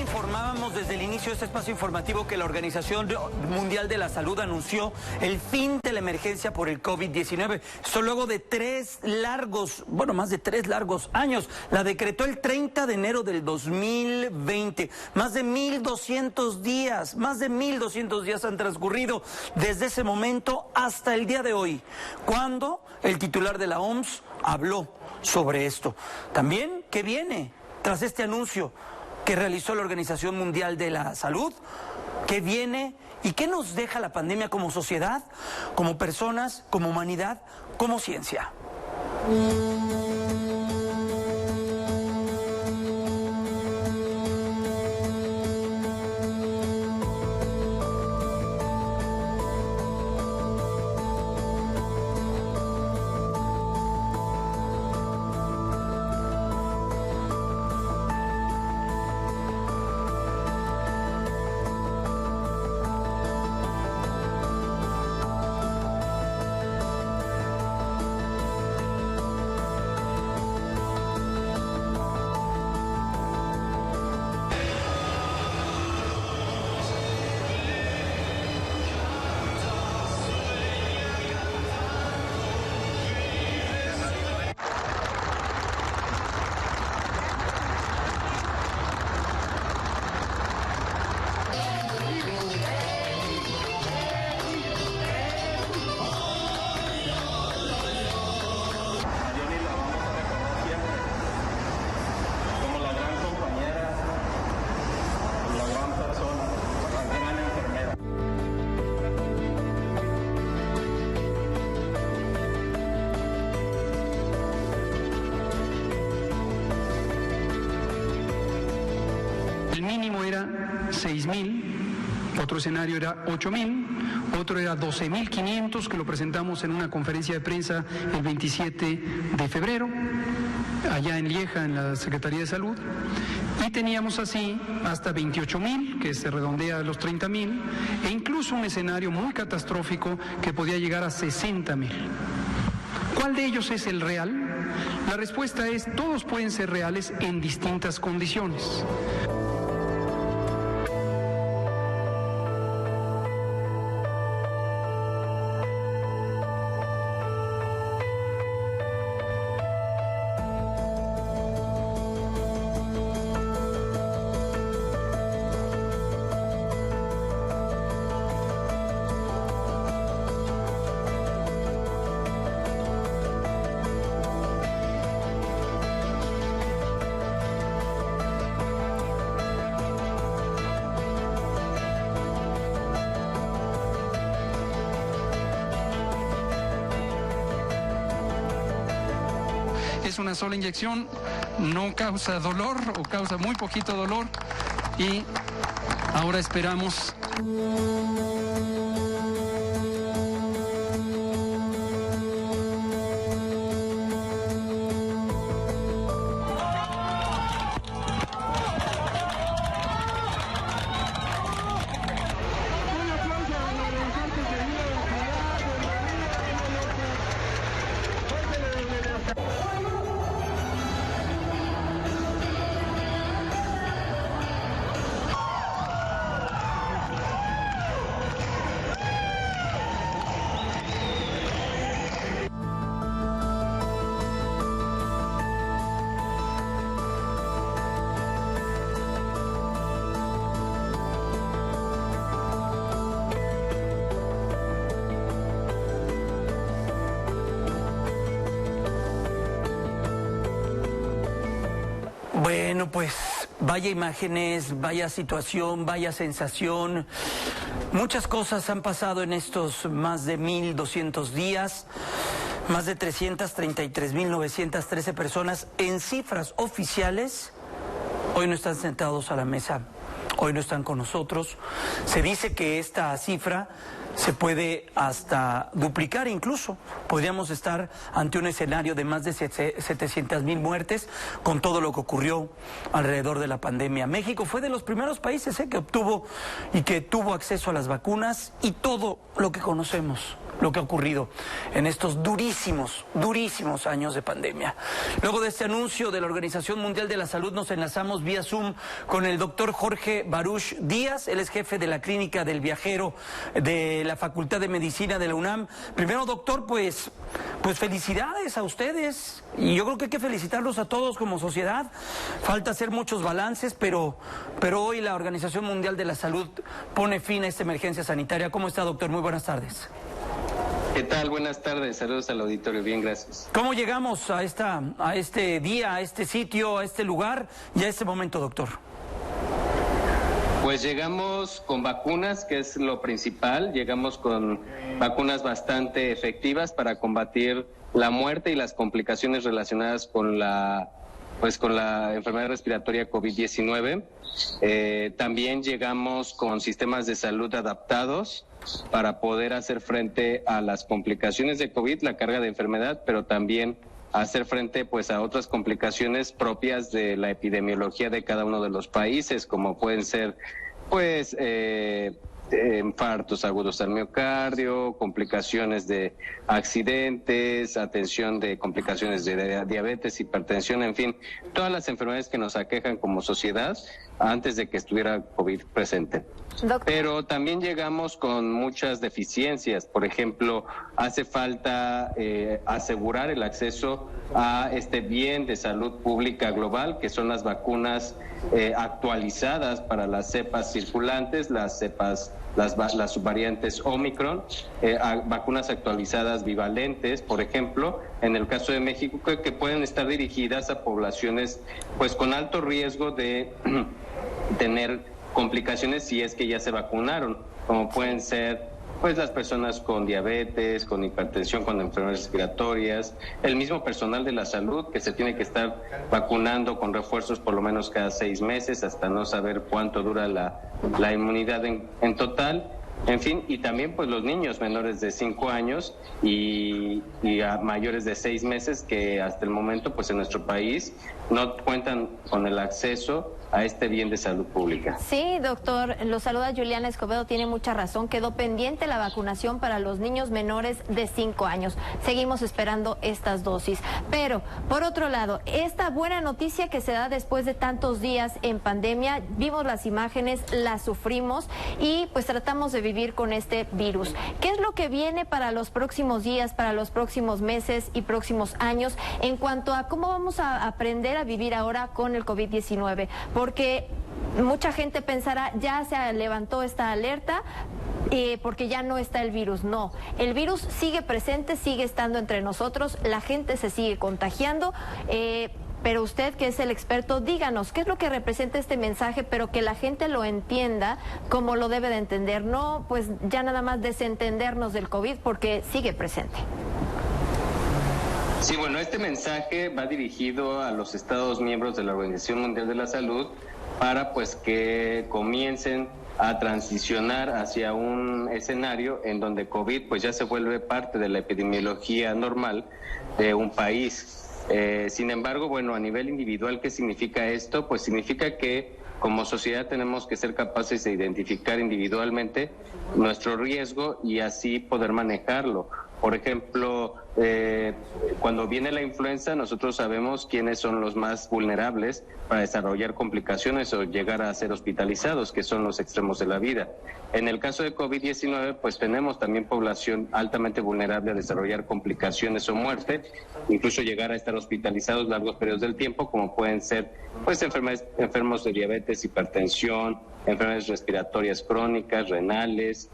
informábamos desde el inicio de este espacio informativo que la Organización Mundial de la Salud anunció el fin de la emergencia por el COVID-19. Esto luego de más de tres largos años. La decretó el 30 de enero del 2020. Más de 1.200 días han transcurrido desde ese momento hasta el día de hoy, cuando el titular de la OMS habló sobre esto. También, ¿qué viene tras este anuncio que realizó la Organización Mundial de la Salud? ¿Qué viene y qué nos deja la pandemia como sociedad, como personas, como humanidad, como ciencia? El mínimo era 6.000, otro escenario era 8.000, otro era 12.500, que lo presentamos en una conferencia de prensa el 27 de febrero, allá en Lieja, en la Secretaría de Salud, y teníamos así hasta 28.000, que se redondea a los 30.000, e incluso un escenario muy catastrófico que podía llegar a 60.000. ¿Cuál de ellos es el real? La respuesta es: todos pueden ser reales en distintas condiciones. Es una sola inyección, no causa dolor o causa muy poquito dolor, y ahora esperamos. Bueno, pues vaya imágenes, vaya situación, vaya sensación. Muchas cosas han pasado en estos más de 1.200 días. Más de 333.913 personas en cifras oficiales hoy no están sentados a la mesa, hoy no están con nosotros. Se dice que esta cifra se puede hasta duplicar incluso. Podríamos estar ante un escenario de más de 700.000 muertes con todo lo que ocurrió alrededor de la pandemia. México fue de los primeros países que obtuvo y que tuvo acceso a las vacunas y todo lo que conocemos lo que ha ocurrido en estos durísimos años de pandemia. Luego de este anuncio de la Organización Mundial de la Salud, nos enlazamos vía Zoom con el doctor Jorge Baruch Díaz. Él es jefe de la Clínica del Viajero de la Facultad de Medicina de la UNAM. Primero, doctor, pues felicidades a ustedes, y yo creo que hay que felicitarlos a todos como sociedad. Falta hacer muchos balances, pero hoy la Organización Mundial de la Salud pone fin a esta emergencia sanitaria. ¿Cómo está, doctor? Muy buenas tardes. ¿Qué tal? Buenas tardes, saludos al auditorio, bien, gracias. ¿Cómo llegamos a este día, a este sitio, a este lugar y a este momento, doctor? Pues llegamos con vacunas, que es lo principal, llegamos con vacunas bastante efectivas para combatir la muerte y las complicaciones relacionadas con la enfermedad respiratoria COVID-19. También llegamos con sistemas de salud adaptados para poder hacer frente a las complicaciones de COVID, la carga de enfermedad, pero también hacer frente pues a otras complicaciones propias de la epidemiología de cada uno de los países, como pueden ser pues infartos agudos al miocardio, complicaciones de accidentes, atención de complicaciones de diabetes, hipertensión, en fin, todas las enfermedades que nos aquejan como sociedad antes de que estuviera COVID presente. Doctor. Pero también llegamos con muchas deficiencias. Por ejemplo, hace falta asegurar el acceso a este bien de salud pública global, que son las vacunas actualizadas para las cepas circulantes, las subvariantes Omicron, vacunas actualizadas bivalentes, por ejemplo, en el caso de México, que pueden estar dirigidas a poblaciones pues con alto riesgo de tener complicaciones si es que ya se vacunaron, como pueden ser pues las personas con diabetes, con hipertensión, con enfermedades respiratorias, el mismo personal de la salud que se tiene que estar vacunando con refuerzos por lo menos cada 6 meses hasta no saber cuánto dura la inmunidad en total. En fin, y también pues los niños menores de 5 años y a mayores de 6 meses que hasta el momento pues en nuestro país no cuentan con el acceso a este bien de salud pública. Sí, doctor, lo saluda Juliana Escobedo, tiene mucha razón, quedó pendiente la vacunación para los niños menores de 5 años. Seguimos esperando estas dosis. Pero, por otro lado, esta buena noticia que se da después de tantos días en pandemia, vimos las imágenes, las sufrimos y pues tratamos de vivir con este virus. ¿Qué es lo que viene para los próximos días, para los próximos meses y próximos años en cuanto a cómo vamos a aprender a vivir ahora con el COVID-19? Porque mucha gente pensará, ya se levantó esta alerta porque ya no está el virus. No, el virus sigue presente, sigue estando entre nosotros, la gente se sigue contagiando. Pero usted, que es el experto, díganos, ¿qué es lo que representa este mensaje, pero que la gente lo entienda como lo debe de entender? No, pues ya nada más desentendernos del COVID porque sigue presente. Sí, bueno, este mensaje va dirigido a los Estados miembros de la Organización Mundial de la Salud para pues que comiencen a transicionar hacia un escenario en donde COVID pues ya se vuelve parte de la epidemiología normal de un país. Sin embargo, bueno, a nivel individual, ¿qué significa esto? Pues significa que como sociedad tenemos que ser capaces de identificar individualmente nuestro riesgo y así poder manejarlo. Por ejemplo, cuando viene la influenza, nosotros sabemos quiénes son los más vulnerables para desarrollar complicaciones o llegar a ser hospitalizados, que son los extremos de la vida. En el caso de COVID-19, pues tenemos también población altamente vulnerable a desarrollar complicaciones o muerte, incluso llegar a estar hospitalizados largos periodos del tiempo, como pueden ser pues enfermos de diabetes, hipertensión, enfermedades respiratorias crónicas, renales.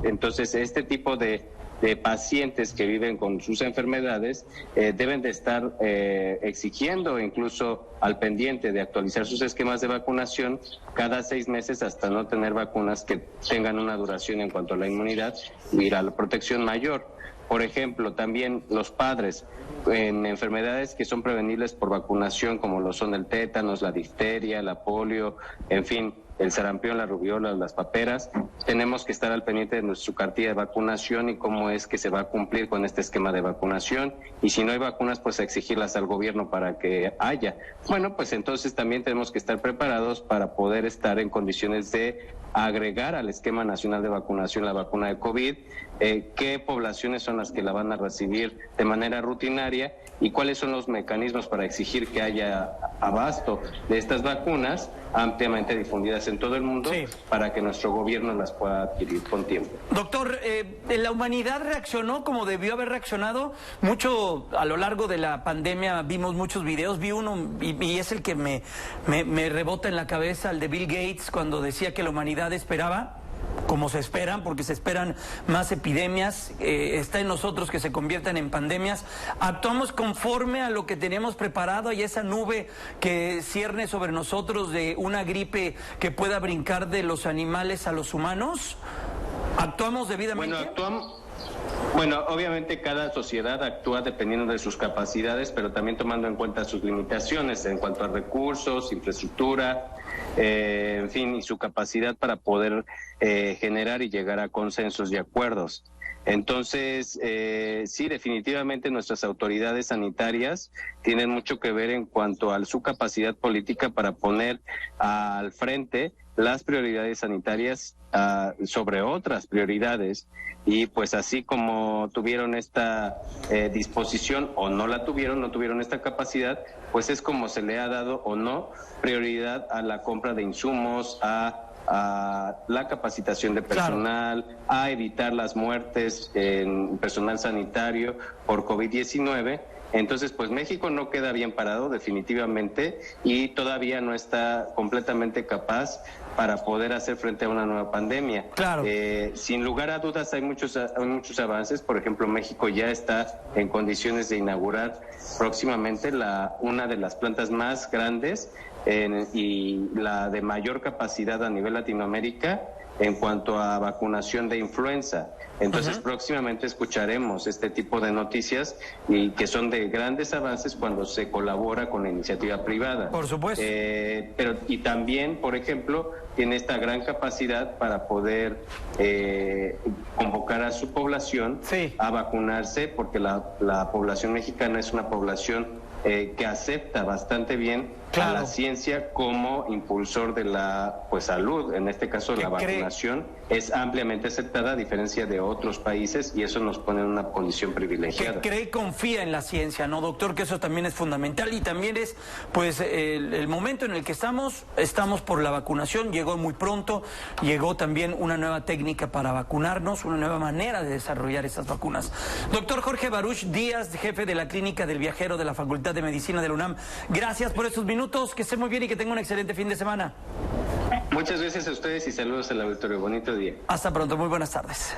Entonces, este tipo de pacientes que viven con sus enfermedades deben de estar exigiendo incluso al pendiente de actualizar sus esquemas de vacunación cada 6 meses hasta no tener vacunas que tengan una duración en cuanto a la inmunidad y la protección mayor. Por ejemplo, también los padres en enfermedades que son prevenibles por vacunación, como lo son el tétanos, la difteria, la polio, en fin, el sarampión, la rubiola, las paperas. Tenemos que estar al pendiente de nuestra cartilla de vacunación y cómo es que se va a cumplir con este esquema de vacunación. Y si no hay vacunas, pues a exigirlas al gobierno para que haya. Bueno, pues entonces también tenemos que estar preparados para poder estar en condiciones de agregar al esquema nacional de vacunación la vacuna de COVID, qué poblaciones son las que la van a recibir de manera rutinaria y cuáles son los mecanismos para exigir que haya abasto de estas vacunas ampliamente difundidas en todo el mundo, sí, para que nuestro gobierno las pueda adquirir con tiempo. Doctor, la humanidad reaccionó como debió haber reaccionado. Mucho a lo largo de la pandemia vimos muchos videos, vi uno y es el que me rebota en la cabeza, el de Bill Gates, cuando decía que la humanidad esperaba, como se esperan, porque se esperan más epidemias, está en nosotros que se conviertan en pandemias. Actuamos conforme a lo que teníamos preparado y esa nube que cierne sobre nosotros de una gripe que pueda brincar de los animales a los humanos. ¿Actuamos debidamente? Bueno, obviamente cada sociedad actúa dependiendo de sus capacidades, pero también tomando en cuenta sus limitaciones en cuanto a recursos, infraestructura, en fin, y su capacidad para poder generar y llegar a consensos y acuerdos. Entonces, sí, definitivamente nuestras autoridades sanitarias tienen mucho que ver en cuanto a su capacidad política para poner al frente las prioridades sanitarias sobre otras prioridades, y pues así como tuvieron esta disposición o no la tuvieron, no tuvieron esta capacidad, pues es como se le ha dado o no prioridad a la compra de insumos, a la capacitación de personal, claro, a evitar las muertes en personal sanitario por COVID-19. Entonces, pues México no queda bien parado definitivamente y todavía no está completamente capaz para poder hacer frente a una nueva pandemia. Claro. Sin lugar a dudas hay muchos avances. Por ejemplo, México ya está en condiciones de inaugurar próximamente una de las plantas más grandes y la de mayor capacidad a nivel Latinoamérica en cuanto a vacunación de influenza. Entonces, próximamente escucharemos este tipo de noticias y que son de grandes avances cuando se colabora con la iniciativa privada. Por supuesto. Y también, por ejemplo, tiene esta gran capacidad para poder convocar a su población, sí, a vacunarse, porque la población mexicana es una población que acepta bastante bien, claro, a la ciencia como impulsor de la salud. En este caso, la vacunación es ampliamente aceptada a diferencia de otros países y eso nos pone en una condición privilegiada. Que cree y confía en la ciencia, ¿no, doctor? Que eso también es fundamental y también es, pues, el momento en el que estamos por la vacunación. Llegó muy pronto, llegó también una nueva técnica para vacunarnos, una nueva manera de desarrollar esas vacunas. Doctor Jorge Baruch Díaz, jefe de la Clínica del Viajero de la Facultad de Medicina de la UNAM, gracias por estos minutos, que esté muy bien y que tenga un excelente fin de semana. Muchas gracias a ustedes y saludos al auditorio. Bonito día. Hasta pronto, muy buenas tardes.